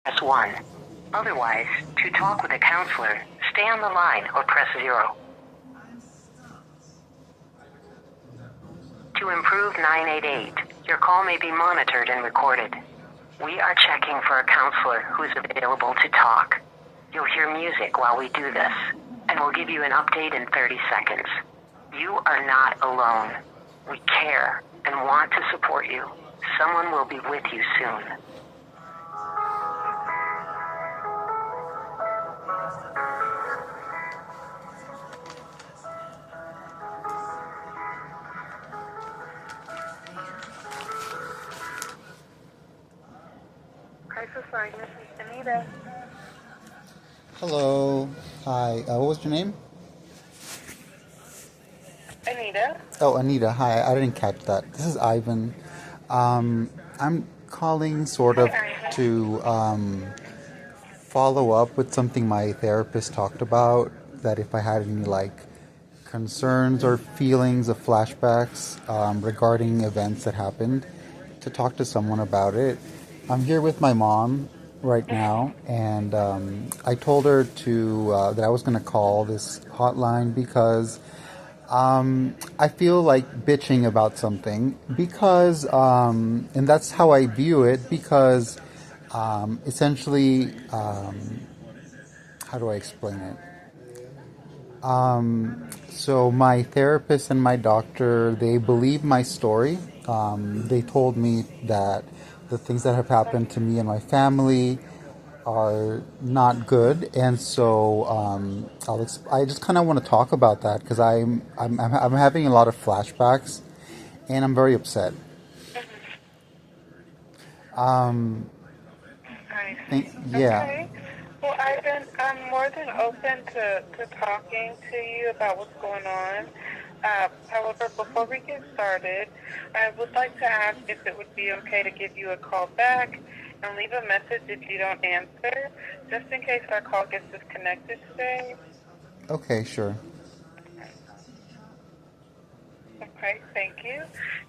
press 1. Otherwise, to talk with a counselor, stay on the line or press 0. To improve 988, your call may be monitored and recorded. We are checking for a counselor who's available to talk. You'll hear music while we do this, and we'll give you an update in 30 seconds. You are not alone. We care and want to support you. Someone will be with you soon. Crisis line, this is Anita. Hello. Hi. What was your name? Anita? Oh, Anita. Hi. I didn't catch that. This is Ivan. I'm calling sort of to follow up with something my therapist talked about, that if I had any concerns or feelings of flashbacks regarding events that happened, to talk to someone about it. I'm here with my mom right now, and I told her that I was going to call this hotline because I feel like bitching about something, because and that's how I view it, because essentially, how do I explain it? So my therapist and my doctor, they believe my story. They told me that the things that have happened to me and my family are not good, and so I just kind of want to talk about that, because I'm having a lot of flashbacks, and I'm very upset. Yeah. Okay. Well, I'm more than open to talking to you about what's going on. However, before we get started, I would like to ask if it would be okay to give you a call back and leave a message if you don't answer, just in case our call gets disconnected today. Okay, sure. Okay, thank you.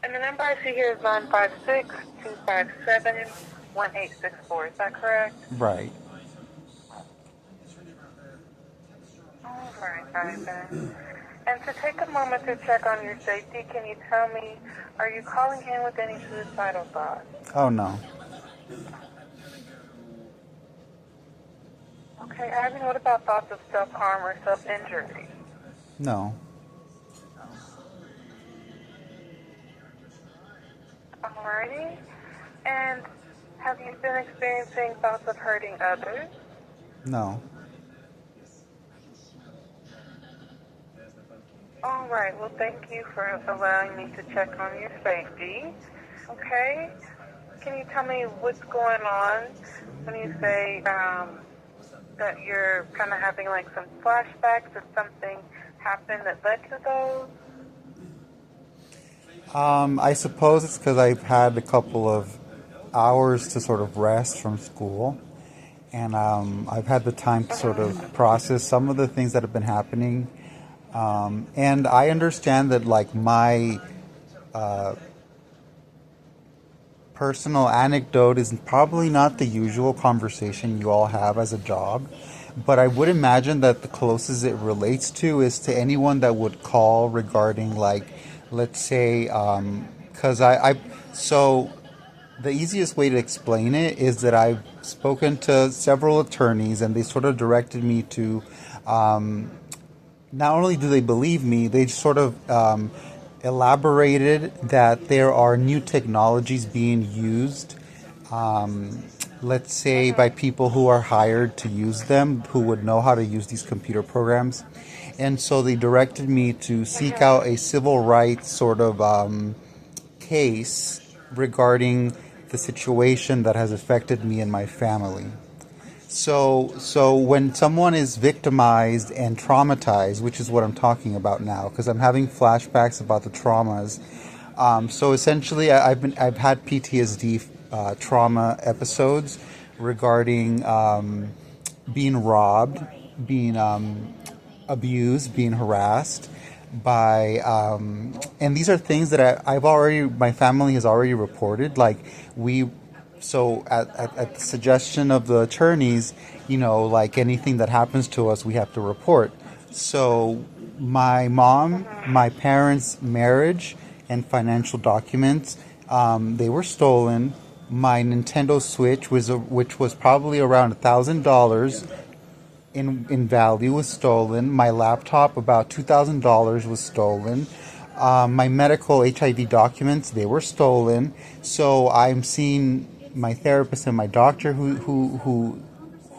And the number I see here is 956-257-1864. Is that correct? Right. All right, then. And to take a moment to check on your safety, can you tell me, are you calling in with any suicidal thoughts? Oh, no. Okay, Ivan, what about thoughts of self-harm or self-injury? No. Alrighty. And have you been experiencing thoughts of hurting others? No. All right. Well, thank you for allowing me to check on your safety. Okay. Can you tell me what's going on when you say that you're kind of having like some flashbacks, or something happened that led to those? I suppose it's because I've had a couple of hours to sort of rest from school, and I've had the time to sort of process some of the things that have been happening. And I understand that, like, my personal anecdote is probably not the usual conversation you all have as a job, but I would imagine that the closest it relates to is to anyone that would call regarding, like, let's say, because so the easiest way to explain it is that I've spoken to several attorneys, and they sort of directed me to, not only do they believe me, they sort of elaborated that there are new technologies being used, let's say by people who are hired to use them, who would know how to use these computer programs. And so they directed me to seek out a civil rights sort of case regarding the situation that has affected me and my family. So when someone is victimized and traumatized, which is what I'm talking about now, because I'm having flashbacks about the traumas. So essentially, I've had PTSD trauma episodes regarding being robbed, being abused, being harassed by, and these are things that my family has already reported. Like, we so at the suggestion of the attorneys, like anything that happens to us, we have to report. So my parents' marriage and financial documents, they were stolen. My Nintendo Switch which was probably around $1,000 in value was stolen. My laptop, about $2,000, was stolen. My medical HIV documents, they were stolen. So I'm seeing my therapist and my doctor who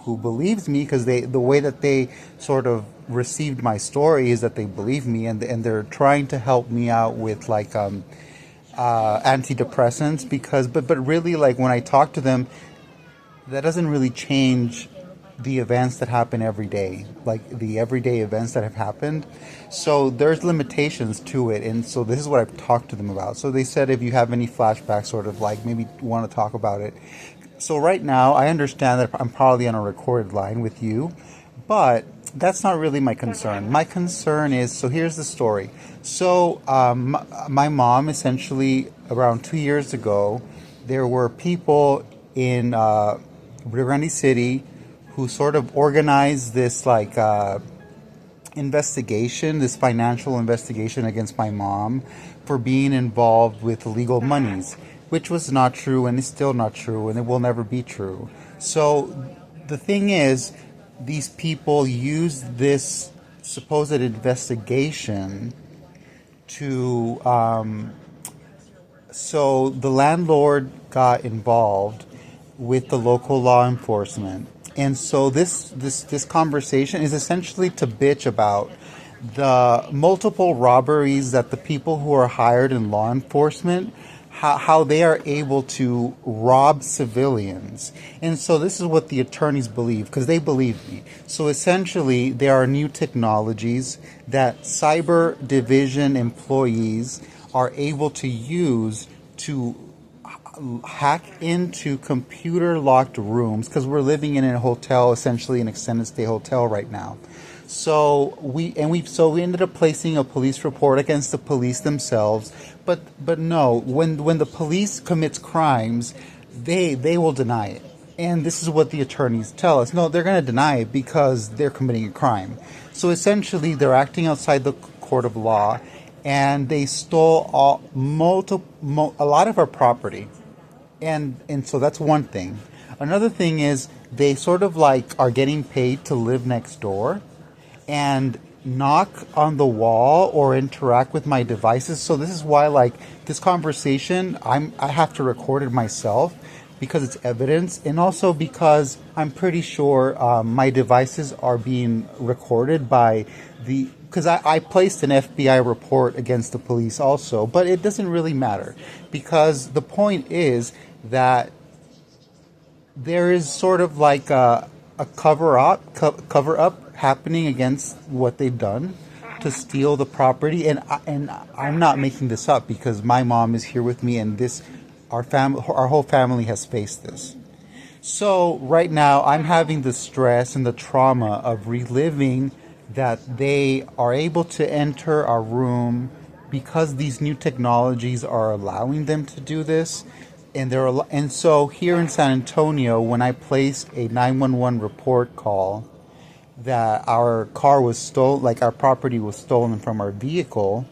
believes me, because the way that they sort of received my story is that they believe me, and they're trying to help me out with like antidepressants, because but really, like, when I talk to them, that doesn't really change the events that happen every day, like the everyday events that have happened. So there's limitations to it. And so this is what I've talked to them about. So they said, if you have any flashbacks, sort of like maybe want to talk about it. So right now, I understand that I'm probably on a recorded line with you, but that's not really my concern. My concern is, so here's the story. So my mom, essentially, around 2 years ago, there were people in Rio Grande City who sort of organized this like investigation, this financial investigation against my mom for being involved with illegal monies, which was not true and is still not true and it will never be true. So the thing is, these people used this supposed investigation to so the landlord got involved with the local law enforcement. And so this conversation is essentially to bitch about the multiple robberies that the people who are hired in law enforcement, how they are able to rob civilians. And so this is what the attorneys believe, because they believe me. So essentially, there are new technologies that cyber division employees are able to use to hack into computer locked rooms, because we're living in a hotel, essentially an extended stay hotel right now. So we ended up placing a police report against the police themselves, but no, when the police commits crimes, they will deny it. And this is what the attorneys tell us. No, they're going to deny it because they're committing a crime. So essentially, they're acting outside the court of law, and they stole a lot of our property. And so that's one thing. Another thing is, they sort of like are getting paid to live next door and knock on the wall or interact with my devices. So this is why, like, this conversation, I have to record it myself, because it's evidence, and also because I'm pretty sure my devices are being recorded by because I placed an FBI report against the police also, but it doesn't really matter, because the point is that there is sort of like a cover up happening against what they've done to steal the property. And I'm not making this up, because my mom is here with me, and our whole family has faced this. So right now, I'm having the stress and the trauma of reliving that they are able to enter our room because these new technologies are allowing them to do this. And so here in San Antonio, when I placed a 911 report call that our car was stolen, like our property was stolen from our vehicle,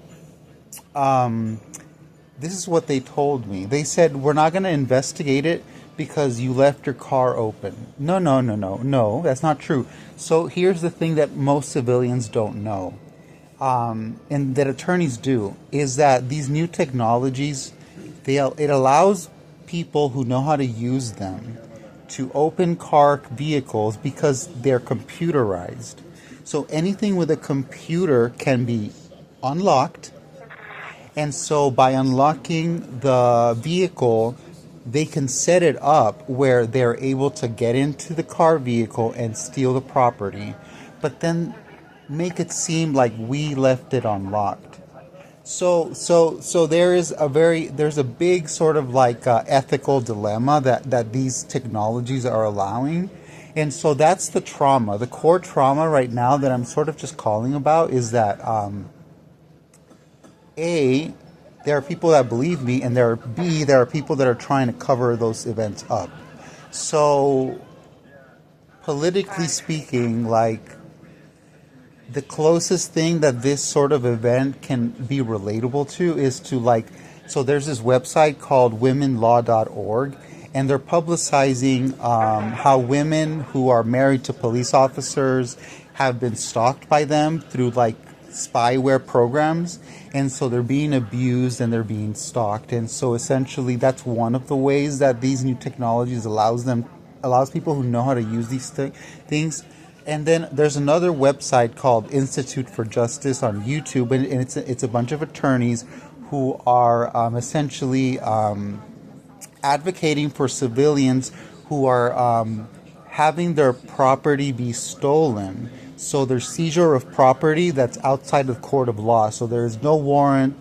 this is what they told me. They said, we're not going to investigate it because you left your car open. No, that's not true. So here's the thing that most civilians don't know, and that attorneys do, is that these new technologies, it allows people who know how to use them to open car vehicles because they're computerized. So anything with a computer can be unlocked. And so by unlocking the vehicle, they can set it up where they're able to get into the car vehicle and steal the property, but then make it seem like we left it unlocked. So there's a big sort of like ethical dilemma that these technologies are allowing. And so that's the trauma. The core trauma right now that I'm sort of just calling about is that There are people that believe me, and there are people that are trying to cover those events up. So, politically speaking, like, the closest thing that this sort of event can be relatable to is to, like, so there's this website called womenlaw.org, and they're publicizing how women who are married to police officers have been stalked by them through, like, spyware programs, and so they're being abused and they're being stalked. And so essentially that's one of the ways that these new technologies allows people who know how to use these things. And then there's another website called Institute for Justice on YouTube, and it's a bunch of attorneys who are essentially advocating for civilians who are having their property be stolen. So there's seizure of property that's outside of court of law. So there is no warrant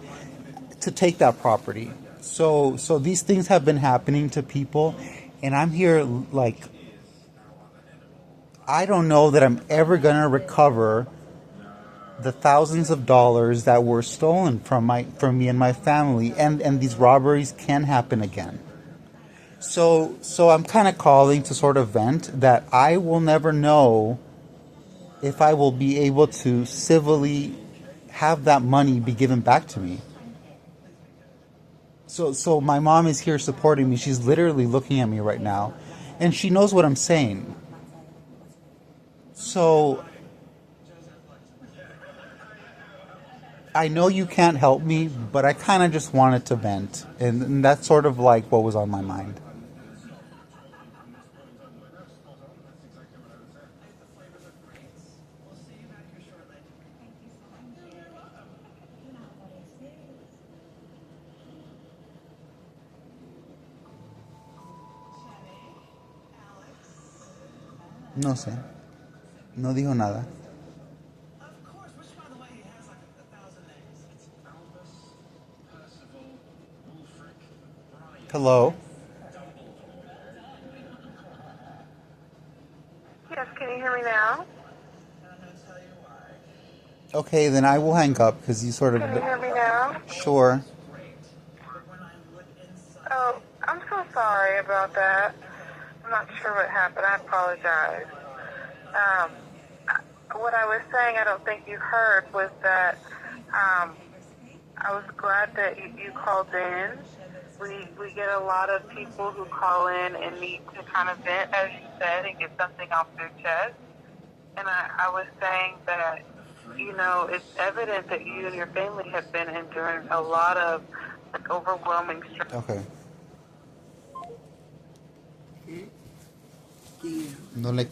to take that property. So these things have been happening to people, and I'm here like, I don't know that I'm ever going to recover the thousands of dollars that were stolen from me and my family, and these robberies can happen again. So I'm kind of calling to sort of vent that I will never know if I will be able to civilly have that money be given back to me. So my mom is here supporting me. She's literally looking at me right now, and she knows what I'm saying. So I know you can't help me, but I kind of just wanted to vent, and that's sort of like what was on my mind. No sé. No dijo nada. Hello? Yes, can you hear me now? Okay, then I will hang up because you sort of... Can you hear me now? Sure. Oh, I'm so sorry about that. I'm not sure what happened. I apologize. What I was saying, I don't think you heard, was that I was glad that you called in. We get a lot of people who call in and need to kind of vent, as you said, and get something off their chest. And I was saying that, it's evident that you and your family have been enduring a lot of overwhelming stress. Okay. No le